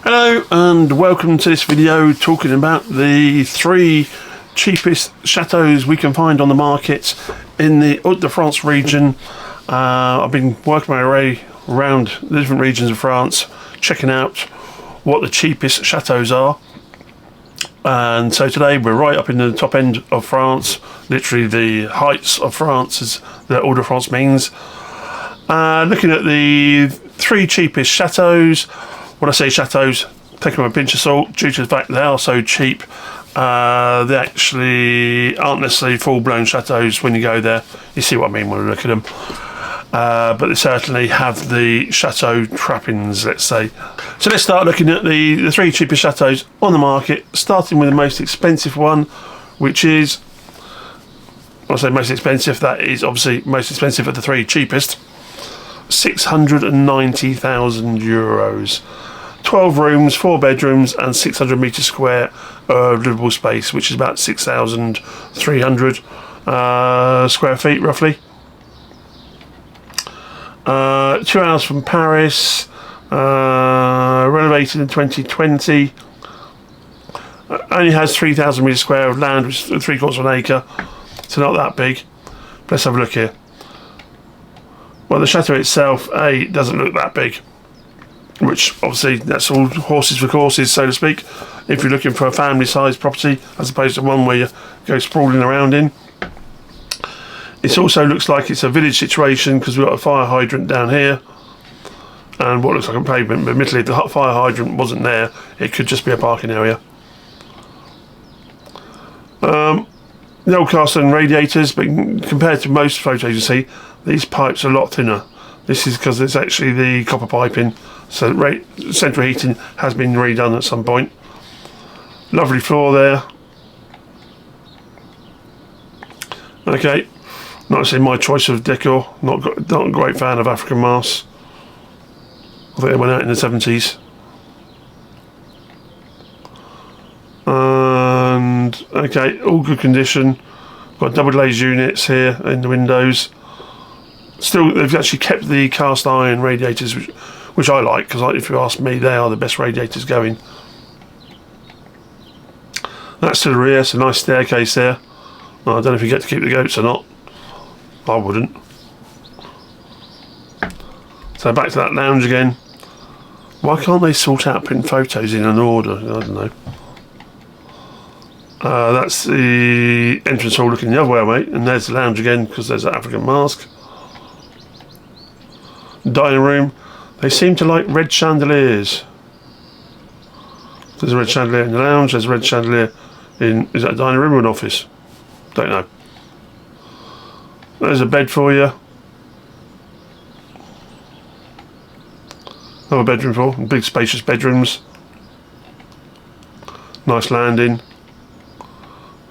Hello and welcome to this video talking about the 3 cheapest chateaux we can find on the market in the Hauts-de-France region. I've been working my way around the different regions of France, checking out what the cheapest chateaux are. And so today we're right up in the top end of France, literally the heights of France, as the Hauts-de-France means. Looking at the 3 cheapest chateaux. When I say chateaux, take them with a pinch of salt due to the fact they are so cheap. They actually aren't necessarily full-blown chateaux when you go there. You see what I mean when we look at them. But they certainly have the chateau trappings, let's say. So let's start looking at the 3 cheapest chateaux on the market, starting with the most expensive one, which is, when I say most expensive, that is obviously most expensive of the 3 cheapest. €690,000. 12 rooms, 4 bedrooms and 600 metres square of livable space, which is about 6,300 square feet roughly. 2 hours from Paris, renovated in 2020. Only has 3,000 metres square of land, which is 3/4 of an acre, so not that big. Let's have a look here. Well, the chateau itself, doesn't look that big, which obviously that's all horses for courses, so to speak, if you're looking for a family-sized property as opposed to one where you go sprawling around in. It also looks like it's a village situation because we've got a fire hydrant down here and what looks like a pavement, but admittedly if the fire hydrant wasn't there, it could just be a parking area. The old cast iron radiators, but compared to most photos you see, these pipes are a lot thinner. This is because it's actually the copper piping, so central heating has been redone at some point. Lovely floor there. Okay, not necessarily my choice of decor. Not a great fan of African masks. I think they went out in the 70s. And okay, all good condition. Got double glazed units here in the windows. Still, they've actually kept the cast iron radiators, which I like, because if you ask me, they are the best radiators going. That's to the rear, it's a nice staircase there. Well, I don't know if you get to keep the goats or not. I wouldn't. So back to that lounge again. Why can't they sort out putting photos in an order? I don't know. That's the entrance hall looking the other way away, and there's the lounge again because there's an African mask. Dining room, they seem to like red chandeliers. There's a red chandelier in the lounge, there's a red chandelier in, is that a dining room or an office? Don't know. There's a bed for you. Another bedroom for, big spacious bedrooms. Nice landing.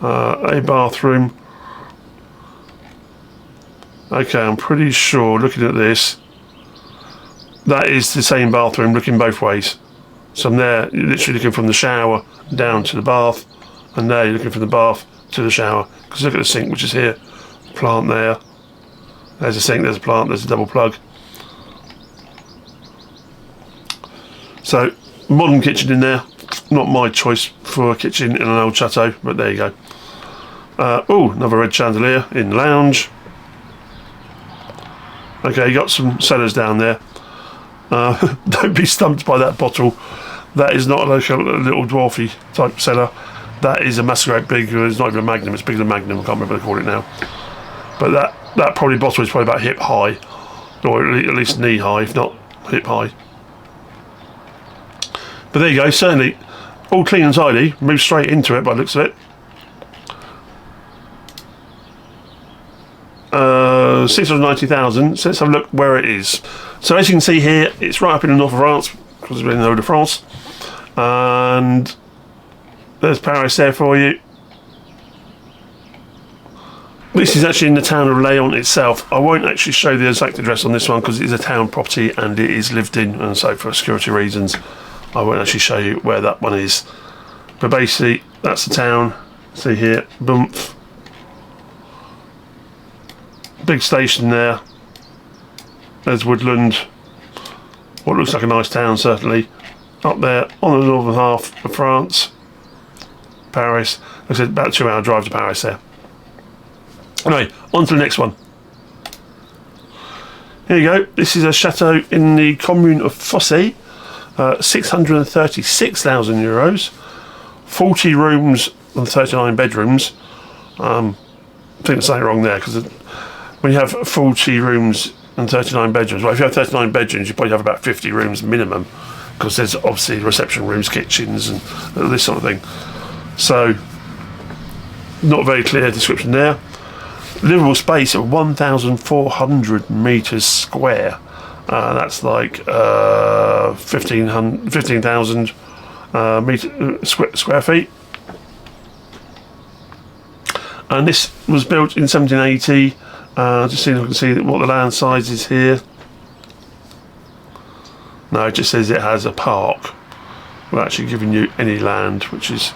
A bathroom. Okay, I'm pretty sure, looking at this, that is the same bathroom looking both ways. So I'm there, you're literally looking from the shower down to the bath, and there you're looking from the bath to the shower. Because look at the sink, which is here, plant there. There's a sink, there's a plant, there's a double plug. So, modern kitchen in there. Not my choice for a kitchen in an old chateau, but there you go. Oh, another red chandelier in the lounge. Okay, you got some cellars down there. Don't be stumped by that bottle. That is not like a little dwarfy type cellar. That is a massive big, it's not even a magnum, it's bigger than magnum, I can't remember what they call it now. But that probably bottle is probably about hip high, or at least knee high, if not hip high. But there you go, certainly all clean and tidy, move straight into it by the looks of it. 690,000, so let's have a look where it is. So as you can see here, it's right up in the north of France, because we're in the Hauts-de-France. And there's Paris there for you. This is actually in the town of Lyon itself. I won't actually show the exact address on this one because it is a town property and it is lived in, and so for security reasons I won't actually show you where that one is. But basically that's the town. See here, Bumpf. Big station there. There's woodland. What looks like a nice town certainly. up there on the northern half of France, Paris. Like I said, about a 2-hour drive to Paris there. Anyway, on to the next one. Here you go. This is a chateau in the commune of Fossé, 636,000 euros, 40 rooms and 39 bedrooms. I think there's something wrong there, because when you have 40 rooms and 39 bedrooms, well, if you have 39 bedrooms, you probably have about 50 rooms minimum, because there's obviously reception rooms, kitchens, and this sort of thing. So, not a very clear description there. Livable space of 1,400 metres square. That's like 15,000 square feet. And this was built in 1780. Just seeing if I can see what the land size is here. No, it just says it has a park. We're actually giving you any land, which is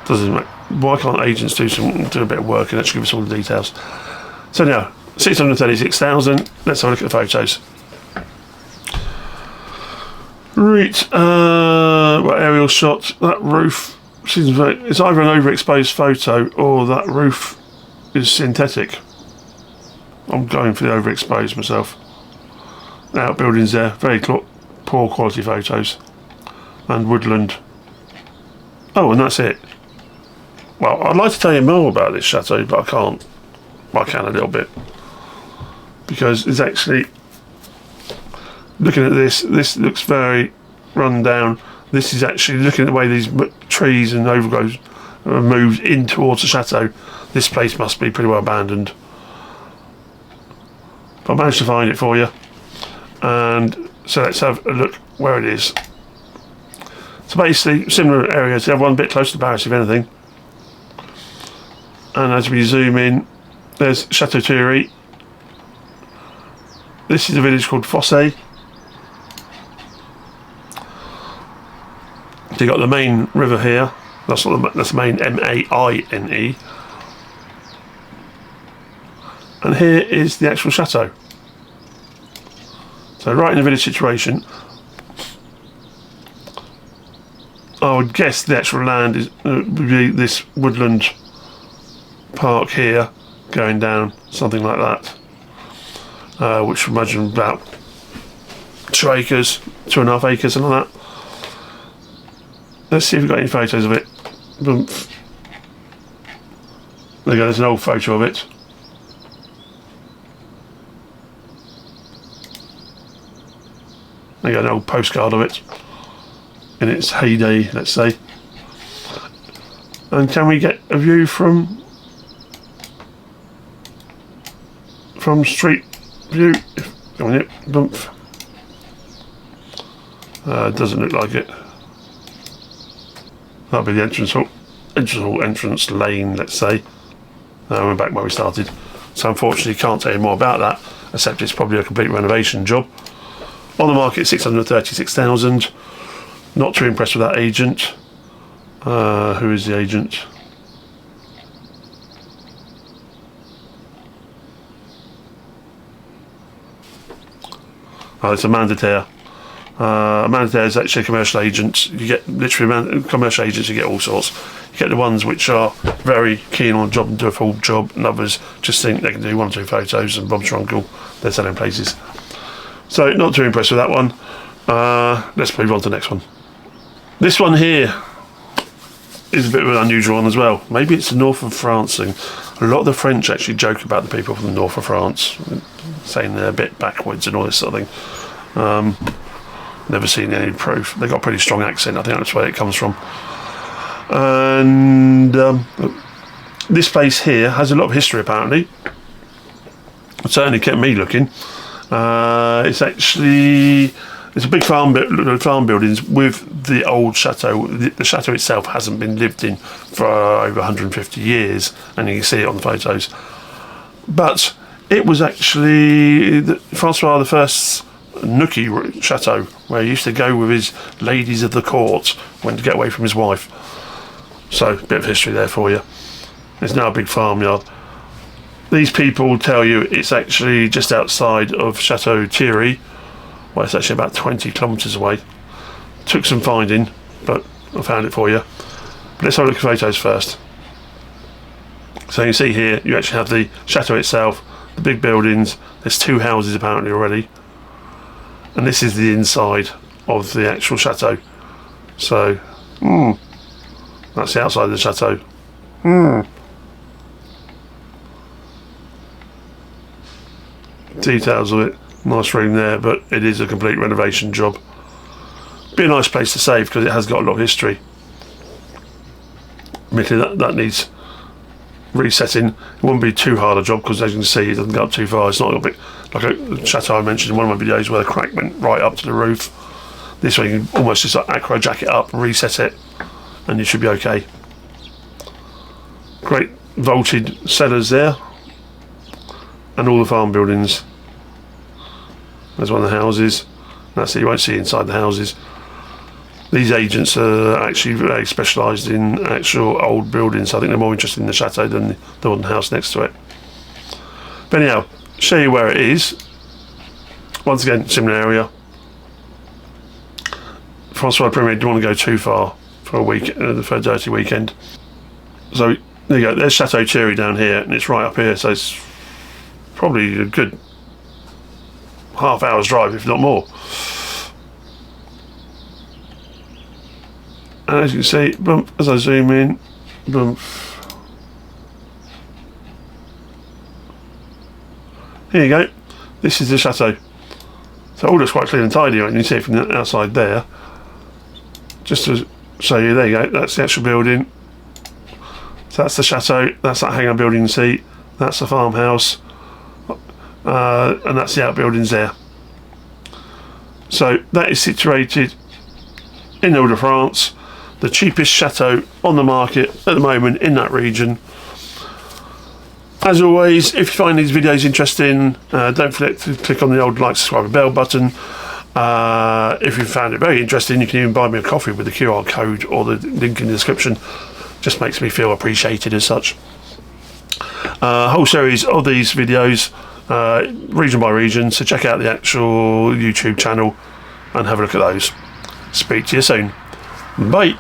doesn't make. Why can't agents do a bit of work and actually give us all the details? So now, 636,000. Let's have a look at the photos. Right, what aerial shot? That roof seems very. It's either an overexposed photo or that roof is synthetic. I'm going for the overexposed myself. Outbuildings there, very poor quality photos, and woodland. Oh, and that's it. Well, I'd like to tell you more about this chateau, but I can't. Well, I can a little bit, because it's actually, looking at this looks very run down. This is actually, looking at the way these trees and overgrowth are moved in towards the chateau. This place must be pretty well abandoned. But I managed to find it for you, and so let's have a look where it is. So basically, similar areas. You have one bit closer to Paris, if anything. And as we zoom in, there's Château-Thierry. This is a village called Fossé. So you've got the main river here. That's the main M-A-I-N-E. And here is the actual chateau. So right in the village situation. I would guess the actual land is would be this woodland park here, going down, something like that, which would imagine about 2 acres, 2.5 acres, something like that. Let's see if we've got any photos of it. Boomf. There you go, there's an old photo of it. There you go, an old postcard of it in its heyday, let's say. And can we get a view from street view? Come on, yep, bump. Doesn't look like it. That'll be the entrance hall, entrance lane, let's say. We're back where we started. So unfortunately can't tell you more about that, except it's probably a complete renovation job. On the market, 636,000. Not too impressed with that agent. Who is the agent? Oh, it's a mandataire. A mandataire is actually a commercial agent. You get literally commercial agents. You get all sorts. You get the ones which are very keen on a job and do a full job, and others just think they can do 1 or 2 photos and Bob's your uncle. They're selling places. So not too impressed with that one. Let's move on to the next one. This one here is a bit of an unusual one as well. Maybe it's the north of France thing. A lot of the French actually joke about the people from the north of France, saying they're a bit backwards and all this sort of thing. Never seen any proof. They've got a pretty strong accent. I think that's where it comes from. And this place here has a lot of history, apparently. It certainly kept me looking. It's a big farm buildings with the old chateau. The chateau itself hasn't been lived in for over 150 years, and you can see it on the photos. But it was actually Francois I's nookie chateau, where he used to go with his ladies of the court when to get away from his wife. So a bit of history there for you. It's now a big farmyard. These people tell you it's actually just outside of Chateau-Thierry. Well, it's actually about 20 kilometres away. Took some finding, but I found it for you. But let's have a look at photos first. So you can see here, you actually have the chateau itself, the big buildings. There's 2 houses apparently already. And this is the inside of the actual chateau. So, that's the outside of the chateau. Details of it. Nice room there, but it is a complete renovation job. Be a nice place to save because it has got a lot of history. Admittedly, that needs resetting. It wouldn't be too hard a job because, as you can see, it doesn't go up too far. It's not a bit like a chateau I mentioned in one of my videos where the crack went right up to the roof. This way you can almost just like acro jack it up, reset it, and you should be okay. Great vaulted cellars there, and all the farm buildings. There's one of the houses. That's it, you won't see inside the houses. These agents are actually very specialised in actual old buildings. I think they're more interested in the chateau than the modern house next to it. But anyhow, show you where it is. Once again, similar area. Francois Premier didn't want to go too far for a week, for a dirty weekend. So there you go. There's Château-Thierry down here, and it's right up here. So it's probably a good half-hour's drive, if not more. And as you can see, bump, as I zoom in, bump. Here you go. This is the chateau. So it all looks quite clean and tidy, right? You can see it from the outside there. Just to show you, there you go. That's the actual building. So that's the chateau. That's that hangar building you see. That's the farmhouse. And that's the outbuildings there. So that is situated in Hauts-de-France. The cheapest chateau on the market at the moment in that region. As always, if you find these videos interesting, don't forget to click on the old like, subscribe and bell button. If you found it very interesting, you can even buy me a coffee with the QR code or the link in the description. Just makes me feel appreciated as such. A whole series of these videos, region by region, so check out the actual YouTube channel and have a look at those. Speak to you soon. Bye.